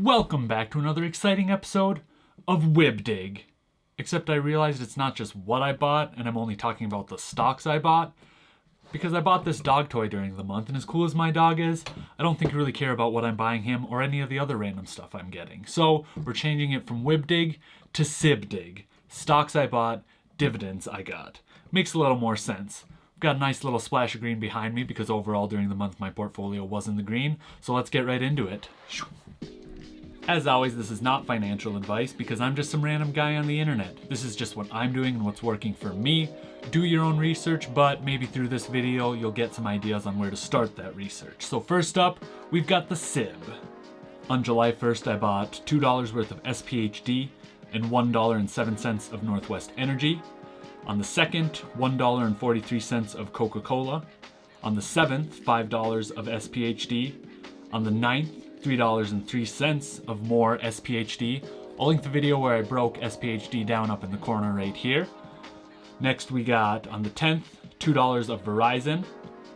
Welcome back to another exciting episode of WibDig. Except I realized it's not just what I bought, and I'm only talking about the stocks I bought, because I bought this dog toy during the month, and as cool as my dog is, I don't think I really care about what I'm buying him or any of the other random stuff I'm getting. So we're changing it from WibDig to SPHD. Stocks I bought, dividends I got. Makes a little more sense. I've got a nice little splash of green behind me because overall during the month my portfolio was in the green, so let's get right into it. As always, this is not financial advice because I'm just some random guy on the internet. This is just what I'm doing and what's working for me. Do your own research, but maybe through this video you'll get some ideas on where to start that research. So first up, we've got the SIB. On July 1st, I bought $2 worth of SPHD and $1.07 of Northwest Energy. On the 2nd, $1.43 of Coca Cola. On the 7th, $5 of SPHD. On the 9th, $3.03 of more SPHD. I'll link the video where I broke SPHD down up in the corner right here. Next we got on the 10th, $2 of Verizon.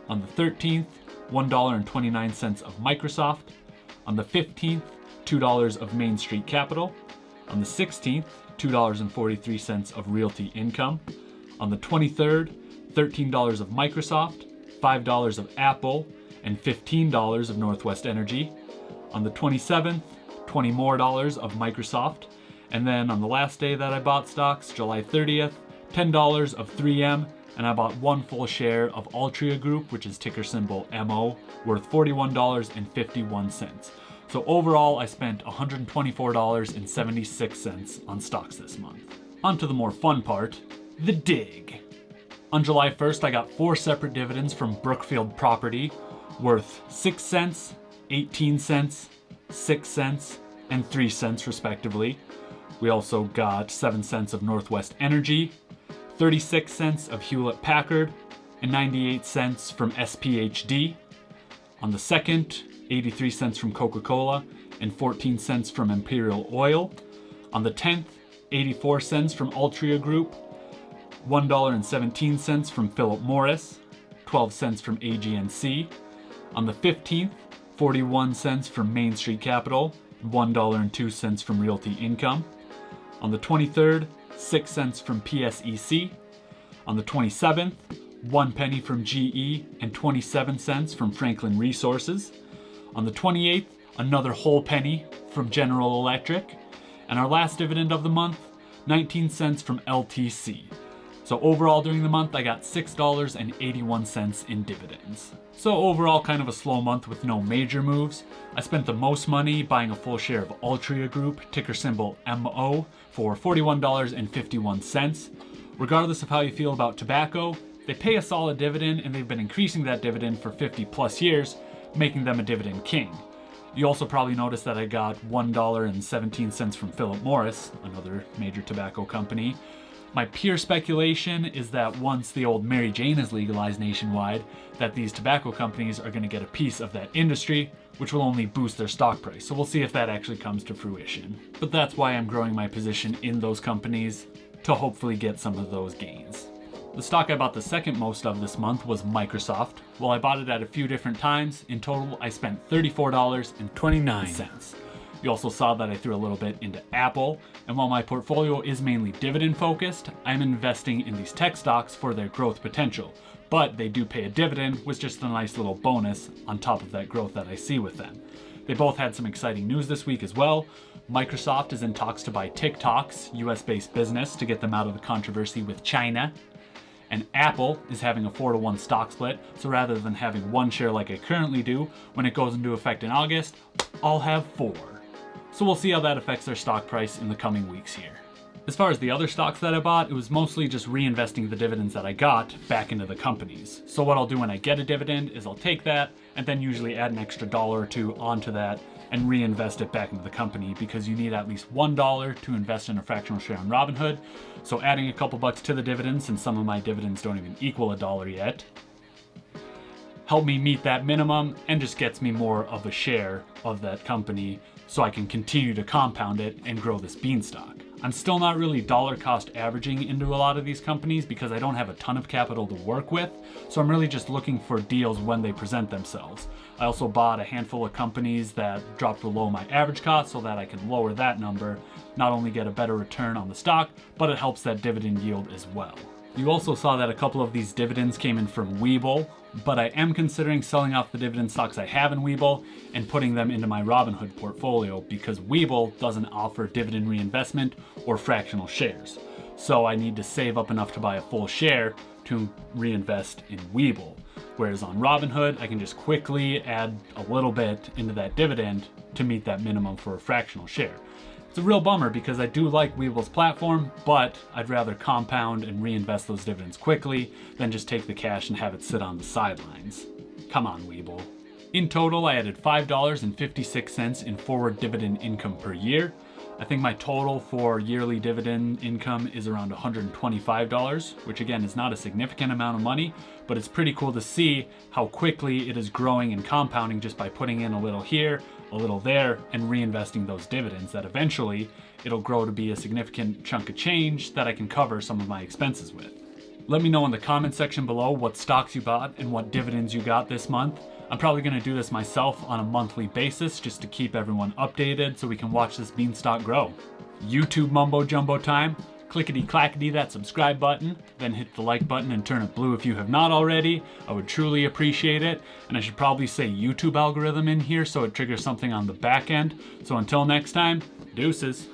On the 13th, $1.29 of Microsoft. On the 15th, $2 of Main Street Capital. On the 16th, $2.43 of Realty Income. On the 23rd, $13 of Microsoft, $5 of Apple, and $15 of Northwest Energy. On the 27th, $20 more of Microsoft. And then on the last day that I bought stocks, July 30th, $10 of 3M, and I bought one full share of Altria Group, which is ticker symbol MO, worth $41.51. So overall, I spent $124.76 on stocks this month. On to the more fun part, the dig. On July 1st, I got 4 separate dividends from Brookefield Property, worth 6 cents, 18 cents, 6 cents, and 3 cents respectively. We also got 7 cents of Northwest Energy, 36 cents of Hewlett Packard, and 98 cents from SPHD. On the 2nd, 83 cents from Coca Cola, and 14 cents from Imperial Oil. On the 10th, 84 cents from Altria Group, $1.17 from Phillip Morris, 12 cents from AGNC. On the 15th, 41 cents from Main Street Capital, $1.02 from Realty Income. On the 23rd, 6 cents from PSEC. On the 27th, 1 penny from GE and 27 cents from Franklin Resources. On the 28th, another whole penny from General Electric. And our last dividend of the month, 19 cents from LTC. So overall during the month, I got $6.81 in dividends. So overall kind of a slow month with no major moves. I spent the most money buying a full share of Altria Group, ticker symbol MO, for $41.51. Regardless of how you feel about tobacco, they pay a solid dividend and they've been increasing that dividend for 50 plus years, making them a dividend king. You also probably noticed that I got $1.17 from Phillip Morris, another major tobacco company. My pure speculation is that once the old Mary Jane is legalized nationwide, that these tobacco companies are going to get a piece of that industry, which will only boost their stock price. So we'll see if that actually comes to fruition. But that's why I'm growing my position in those companies to hopefully get some of those gains. The stock I bought the second most of this month was Microsoft. While I bought it at a few different times, in total I spent $34.29. You also saw that I threw a little bit into Apple, and while my portfolio is mainly dividend focused, I'm investing in these tech stocks for their growth potential, but they do pay a dividend with just a nice little bonus on top of that growth that I see with them. They both had some exciting news this week as well. Microsoft is in talks to buy TikTok's US-based business to get them out of the controversy with China. And Apple is having a 4-to-1 stock split, so rather than having one share like I currently do, when it goes into effect in August, I'll have 4. So we'll see how that affects their stock price in the coming weeks here. As far as the other stocks that I bought, it was mostly just reinvesting the dividends that I got back into the companies. So what I'll do when I get a dividend is I'll take that and then usually add an extra $1 or $2 onto that and reinvest it back into the company because you need at least $1 to invest in a fractional share on Robinhood. So adding a couple bucks to the dividends, since some of my dividends don't even equal $1 yet, help me meet that minimum and just gets me more of a share of that company so I can continue to compound it and grow this beanstalk. I'm still not really dollar cost averaging into a lot of these companies because I don't have a ton of capital to work with, so I'm really just looking for deals when they present themselves. I also bought a handful of companies that dropped below my average cost so that I can lower that number, not only get a better return on the stock, but it helps that dividend yield as well. You also saw that a couple of these dividends came in from Webull, but I am considering selling off the dividend stocks I have in Webull and putting them into my Robinhood portfolio because Webull doesn't offer dividend reinvestment or fractional shares. So I need to save up enough to buy a full share to reinvest in Webull. Whereas on Robinhood, I can just quickly add a little bit into that dividend to meet that minimum for a fractional share. It's a real bummer because I do like Webull's platform, but I'd rather compound and reinvest those dividends quickly than just take the cash and have it sit on the sidelines. Come on, Webull. In total, I added $5.56 in forward dividend income per year. I think my total for yearly dividend income is around $125, which again is not a significant amount of money, but it's pretty cool to see how quickly it is growing and compounding just by putting in a little here, a little there, and reinvesting those dividends that eventually it'll grow to be a significant chunk of change that I can cover some of my expenses with. Let me know in the comment section below what stocks you bought and what dividends you got this month. I'm probably going to do this myself on a monthly basis just to keep everyone updated so we can watch this beanstalk grow. YouTube mumbo jumbo time. Clickety clackety that subscribe button, then hit the like button and turn it blue if you have not already. I would truly appreciate it. And I should probably say YouTube algorithm in here so it triggers something on the back end. So until next time, deuces.